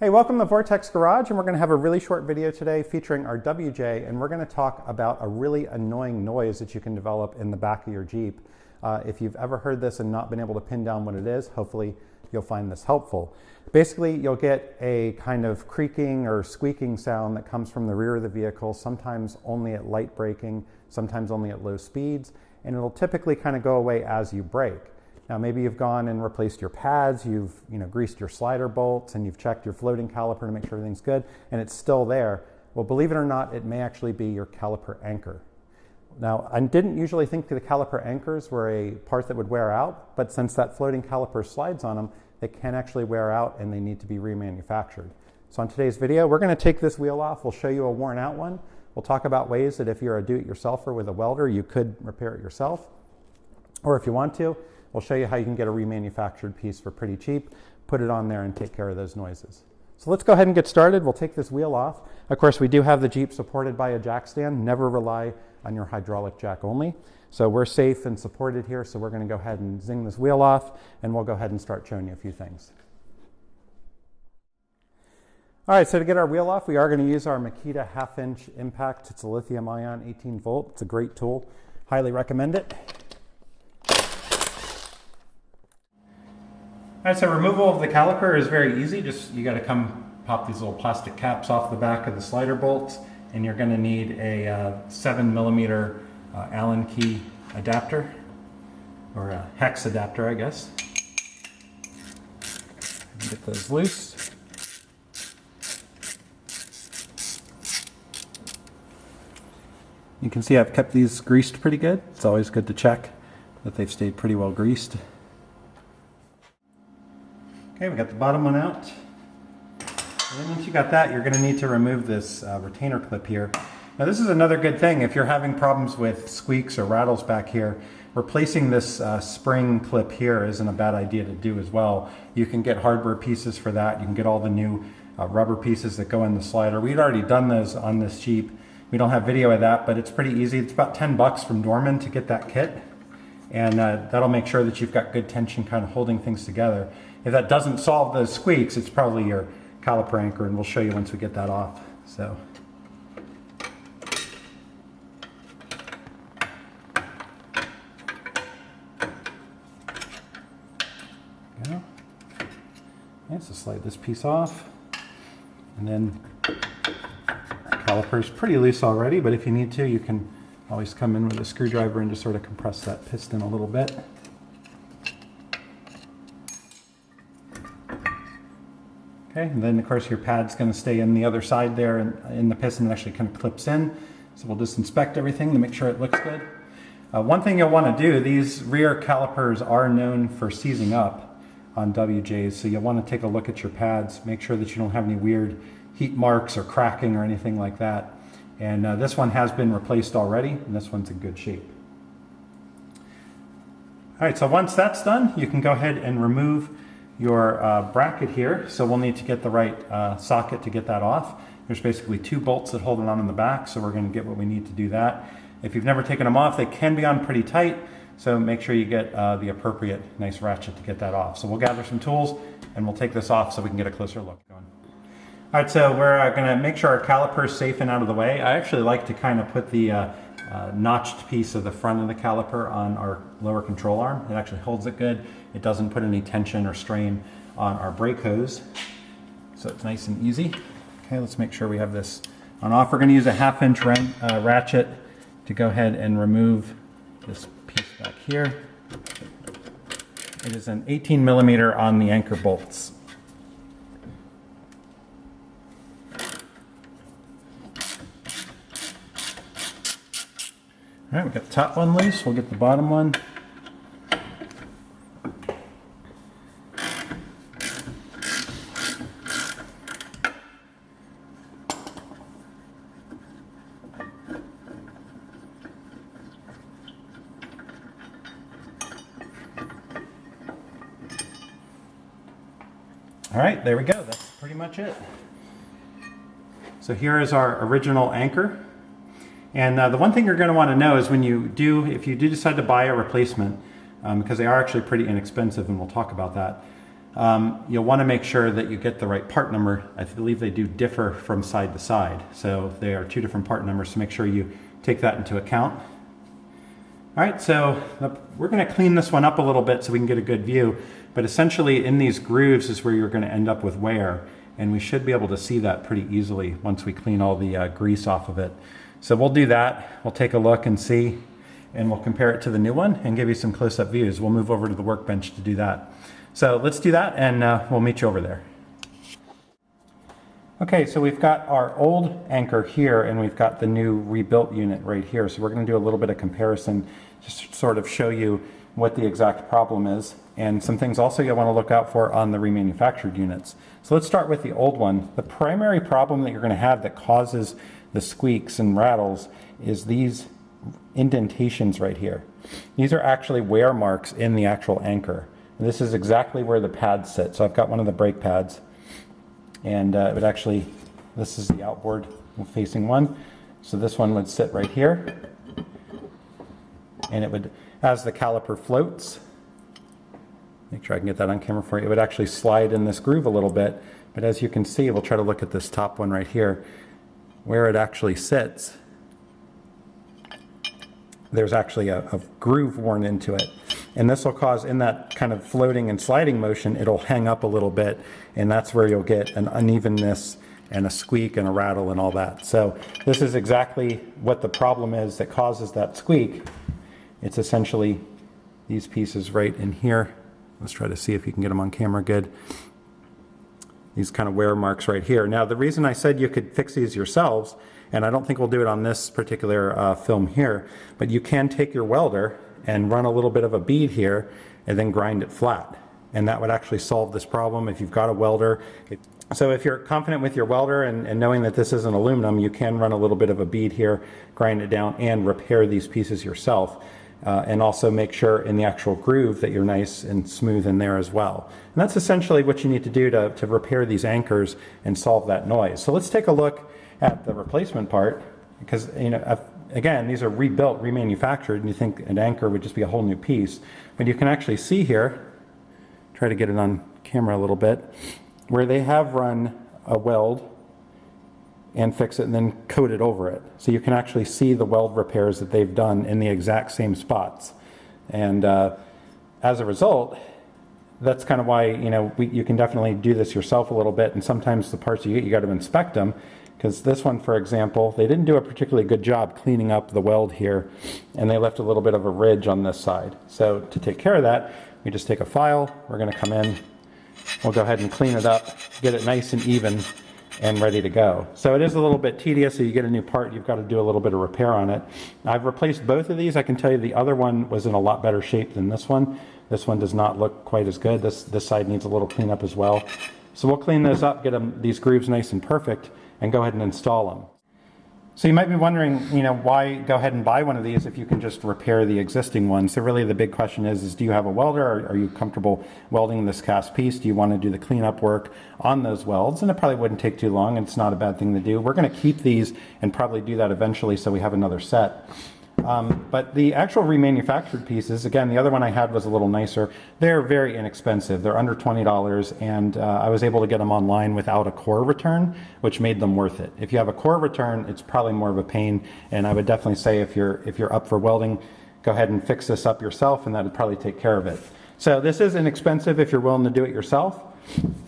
Hey, welcome to Vortex Garage, and we're going to have a really short video today featuring our WJ, and we're going to talk about a really annoying noise that you can develop in the back of your Jeep. If you've ever heard this and not been able to pin down what it is, hopefully you'll find this helpful. Basically, you'll get a kind of creaking or squeaking sound that comes from the rear of the vehicle, sometimes only at light braking, sometimes only at low speeds, and it'll typically kind of go away as you brake. Now maybe you've gone and replaced your pads, you've greased your slider bolts, and you've checked your floating caliper to make sure everything's good, and it's still there. Well, believe it or not, it may actually be your caliper anchor. Now, I didn't usually think the caliper anchors were a part that would wear out, but since that floating caliper slides on them, they can actually wear out and they need to be remanufactured. So on today's video, we're going to take this wheel off. We'll show you a worn out one. We'll talk about ways that if you're a do-it-yourselfer with a welder, you could repair it yourself. Or if you want to, we'll show you how you can get a remanufactured piece for pretty cheap, put it on there and take care of those noises. So let's go ahead and get started. We'll take this wheel off. Of course, we do have the Jeep supported by a jack stand. Never rely on your hydraulic jack only. So we're safe and supported here, so we're going to go ahead and zing this wheel off, and we'll go ahead and start showing you a few things. All right, so to get our wheel off, we are going to use our Makita 1/2-inch impact. It's a lithium-ion 18-volt. It's a great tool. Highly recommend it. All right, so removal of the caliper is very easy. You got to come pop these little plastic caps off the back of the slider bolts, and you're going to need a 7mm Allen key adapter, or a hex adapter, I guess. Get those loose. You can see I've kept these greased pretty good. It's always good to check that they've stayed pretty well greased. Okay, we got the bottom one out. And then once you got that, you're going to need to remove this retainer clip here. Now this is another good thing. If you're having problems with squeaks or rattles back here, replacing this spring clip here isn't a bad idea to do as well. You can get hardware pieces for that. You can get all the new rubber pieces that go in the slider. We'd already done those on this Jeep. We don't have video of that, but it's pretty easy. It's about 10 bucks from Dorman to get that kit. And that'll make sure that you've got good tension kind of holding things together. If that doesn't solve those squeaks, it's probably your caliper anchor, and we'll show you once we get that off. So. Go. Okay, so slide this piece off, and then the caliper is pretty loose already, but if you need to, you can always come in with a screwdriver and just sort of compress that piston a little bit. Okay, and then of course your pad's going to stay in the other side there, and in the piston it actually kind of clips in. So we'll just inspect everything to make sure it looks good. One thing you'll want to do, these rear calipers are known for seizing up on WJs, so you'll want to take a look at your pads, make sure that you don't have any weird heat marks or cracking or anything like that. And this one has been replaced already, and this one's in good shape. All right, so once that's done, you can go ahead and remove your bracket here. So we'll need to get the right socket to get that off. There's basically 2 bolts that hold it on in the back, so we're going to get what we need to do that. If you've never taken them off, they can be on pretty tight, so make sure you get the appropriate nice ratchet to get that off. So we'll gather some tools and we'll take this off so we can get a closer look going. All right, so we're going to make sure our caliper is safe and out of the way. I actually like to kind of put the notched piece of the front of the caliper on our lower control arm. It actually holds it good. It doesn't put any tension or strain on our brake hose. So it's nice and easy. Okay, let's make sure we have this on off. We're going to use a 1/2-inch ratchet to go ahead and remove this piece back here. It is an 18mm on the anchor bolts. All right, we got the top one loose. We'll get the bottom one. All right, there we go. That's pretty much it. So here is our original anchor. And the one thing you're going to want to know is if you do decide to buy a replacement, because they are actually pretty inexpensive, and we'll talk about that, you'll want to make sure that you get the right part number. I believe they do differ from side to side. So they are two different part numbers, so make sure you take that into account. All right, so we're going to clean this one up a little bit so we can get a good view. But essentially in these grooves is where you're going to end up with wear. And we should be able to see that pretty easily once we clean all the grease off of it. So we'll do that. We'll take a look and see, and we'll compare it to the new one and give you some close-up views. We'll move over to the workbench to do that. So let's do that, and we'll meet you over there. Okay, so we've got our old anchor here, and we've got the new rebuilt unit right here. So we're going to do a little bit of comparison, just to sort of show you what the exact problem is, and some things also you'll want to look out for on the remanufactured units. So let's start with the old one. The primary problem that you're going to have that causes the squeaks and rattles is these indentations right here. These are actually wear marks in the actual anchor. And this is exactly where the pads sit. So I've got one of the brake pads, and it would actually, this is the outboard facing one. So this one would sit right here, and it would, as the caliper floats, make sure I can get that on camera for you, it would actually slide in this groove a little bit. But as you can see, we'll try to look at this top one right here, where it actually sits. There's actually a groove worn into it. And this will cause, in that kind of floating and sliding motion, it'll hang up a little bit, and that's where you'll get an unevenness and a squeak and a rattle and all that. So this is exactly what the problem is that causes that squeak. It's essentially these pieces right in here. Let's try to see if you can get them on camera good. These kind of wear marks right here. Now, the reason I said you could fix these yourselves, and I don't think we'll do it on this particular film here, but you can take your welder and run a little bit of a bead here and then grind it flat. And that would actually solve this problem if you've got a welder. So if you're confident with your welder and knowing that this isn't aluminum, you can run a little bit of a bead here, grind it down, and repair these pieces yourself. And also make sure in the actual groove that you're nice and smooth in there as well. And that's essentially what you need to do to repair these anchors and solve that noise. So let's take a look at the replacement part, because, you know, again, these are rebuilt, remanufactured, and you think an anchor would just be a whole new piece. But you can actually see here, try to get it on camera a little bit, where they have run a weld and fix it and then coat it over it. So you can actually see the weld repairs that they've done in the exact same spots. And as a result, that's kind of why, you know, you can definitely do this yourself a little bit. And sometimes the parts you get, you got to inspect them, because this one, for example, they didn't do a particularly good job cleaning up the weld here, and they left a little bit of a ridge on this side. So to take care of that, we just take a file, we're going to come in, we'll go ahead and clean it up, get it nice and even and ready to go. So it is a little bit tedious. So you get a new part, you've got to do a little bit of repair on it. I've replaced both of these. I can tell you the other one was in a lot better shape than this one. This one does not look quite as good. This side needs a little cleanup as well. So we'll clean those up, get these grooves nice and perfect, and go ahead and install them. So you might be wondering, you know, why go ahead and buy one of these if you can just repair the existing one? So really the big question is do you have a welder, or are you comfortable welding this cast piece? Do you want to do the cleanup work on those welds? And it probably wouldn't take too long, and it's not a bad thing to do. We're going to keep these and probably do that eventually so we have another set. But the actual remanufactured pieces, again, the other one I had was a little nicer. They're very inexpensive. They're under $20, and I was able to get them online without a core return, which made them worth it. If you have a core return, it's probably more of a pain, and I would definitely say if you're up for welding, go ahead and fix this up yourself, and that would probably take care of it. So this is inexpensive if you're willing to do it yourself.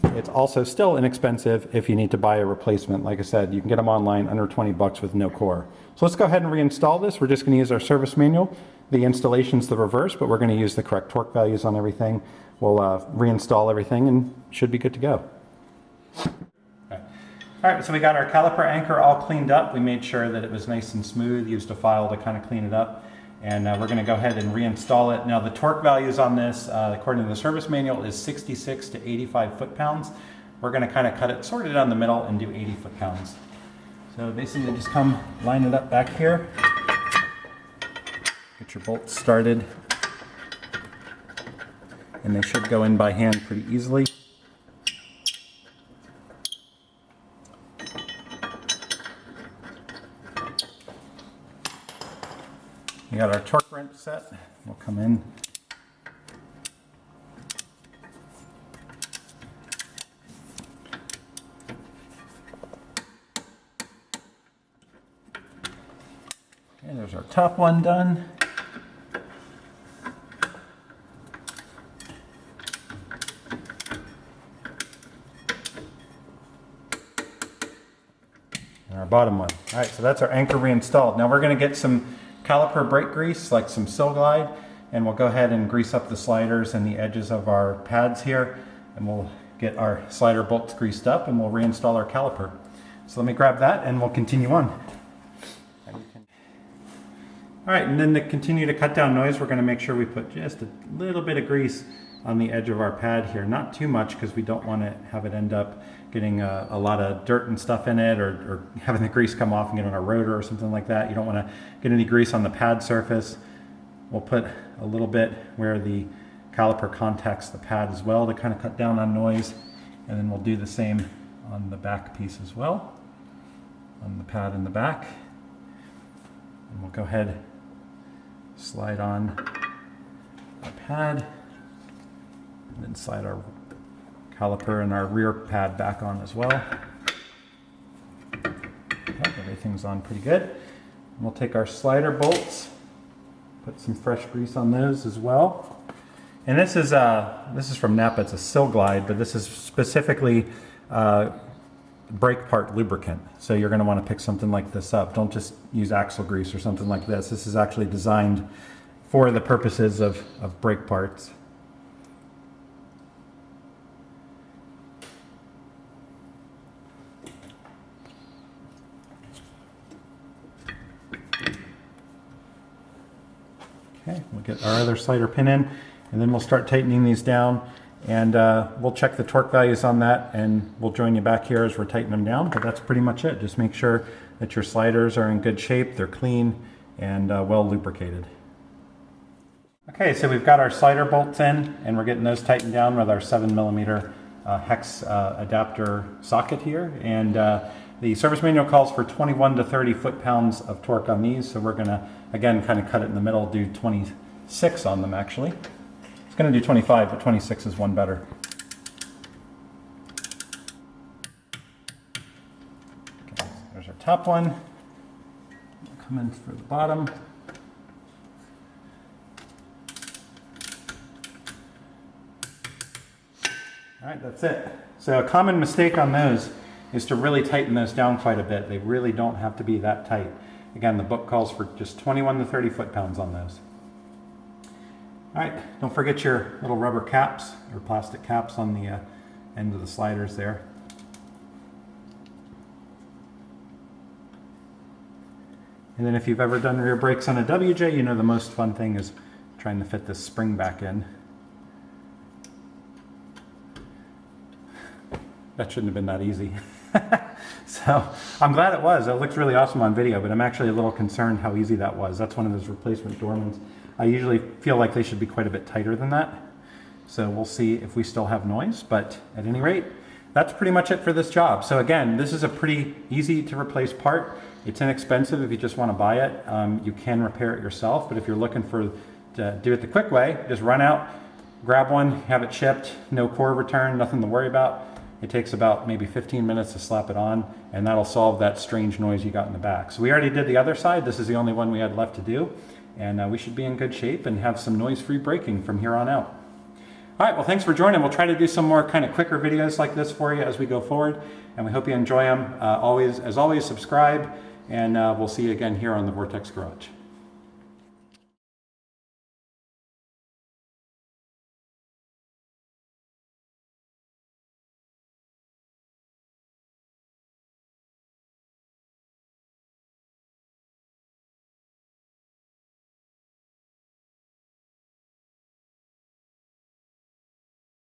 It's also still inexpensive if you need to buy a replacement. Like I said, you can get them online under 20 bucks with no core. So let's go ahead and reinstall this. We're just going to use our service manual. The installation's the reverse, but we're going to use the correct torque values on everything. We'll reinstall everything and should be good to go. Okay. All right, so we got our caliper anchor all cleaned up. We made sure that it was nice and smooth, used a file to kind of clean it up. And we're going to go ahead and reinstall it. Now the torque values on this, according to the service manual, is 66 to 85 foot-pounds. We're going to kind of cut it, sort it down the middle, and do 80 foot-pounds. So basically just come line it up back here. Get your bolts started. And they should go in by hand pretty easily. We got our torque wrench set. We'll come in. There's our top one done. And our bottom one. All right, so that's our anchor reinstalled. Now we're going to get some caliper brake grease, like some Sil Glide, and we'll go ahead and grease up the sliders and the edges of our pads here, and we'll get our slider bolts greased up and we'll reinstall our caliper. So let me grab that and we'll continue on. All right, and then to continue to cut down noise, we're going to make sure we put just a little bit of grease on the edge of our pad here. Not too much, because we don't want to have it end up getting a lot of dirt and stuff in it, or having the grease come off and get on our rotor or something like that. You don't want to get any grease on the pad surface. We'll put a little bit where the caliper contacts the pad as well to kind of cut down on noise. And then we'll do the same on the back piece as well, on the pad in the back. And we'll go ahead, slide on our pad, and then slide our caliper and our rear pad back on as well. Okay, everything's on pretty good. And we'll take our slider bolts, put some fresh grease on those as well. And this is from Napa. It's a Sil Glide, but this is specifically brake part lubricant. So you're going to want to pick something like this up. Don't just use axle grease or something like this. This is actually designed for the purposes of brake parts. Okay, we'll get our other slider pin in, and then we'll start tightening these down, and we'll check the torque values on that, and we'll join you back here as we're tightening them down. But that's pretty much it. Just make sure that your sliders are in good shape, they're clean, and well lubricated. Okay, so we've got our slider bolts in, and we're getting those tightened down with our 7mm hex adapter socket here. And the service manual calls for 21 to 30 foot-pounds of torque on these, so we're going to, again, kind of cut it in the middle, do 26 on them actually. It's going to do 25, but 26 is one better. Okay, so there's our top one. We'll come in for the bottom. All right, that's it. So a common mistake on those is to really tighten those down quite a bit. They really don't have to be that tight. Again, the book calls for just 21 to 30 foot-pounds on those. All right, don't forget your little rubber caps or plastic caps on the end of the sliders there. And then if you've ever done rear brakes on a WJ, you know the most fun thing is trying to fit this spring back in. That shouldn't have been that easy. So I'm glad it was. It looks really awesome on video, but I'm actually a little concerned how easy that was. That's one of those replacement Dormans. I usually feel like they should be quite a bit tighter than that. So we'll see if we still have noise, but at any rate, that's pretty much it for this job. So again, this is a pretty easy to replace part. It's inexpensive if you just want to buy it. You can repair it yourself, but if you're looking to do it the quick way, just run out, grab one, have it shipped, no core return, nothing to worry about. It takes about maybe 15 minutes to slap it on, and that'll solve that strange noise you got in the back. So we already did the other side. This is the only one we had left to do, and we should be in good shape and have some noise-free braking from here on out. All right, well, thanks for joining. We'll try to do some more kind of quicker videos like this for you as we go forward, and we hope you enjoy them. As always, subscribe, and we'll see you again here on the Vortex Garage.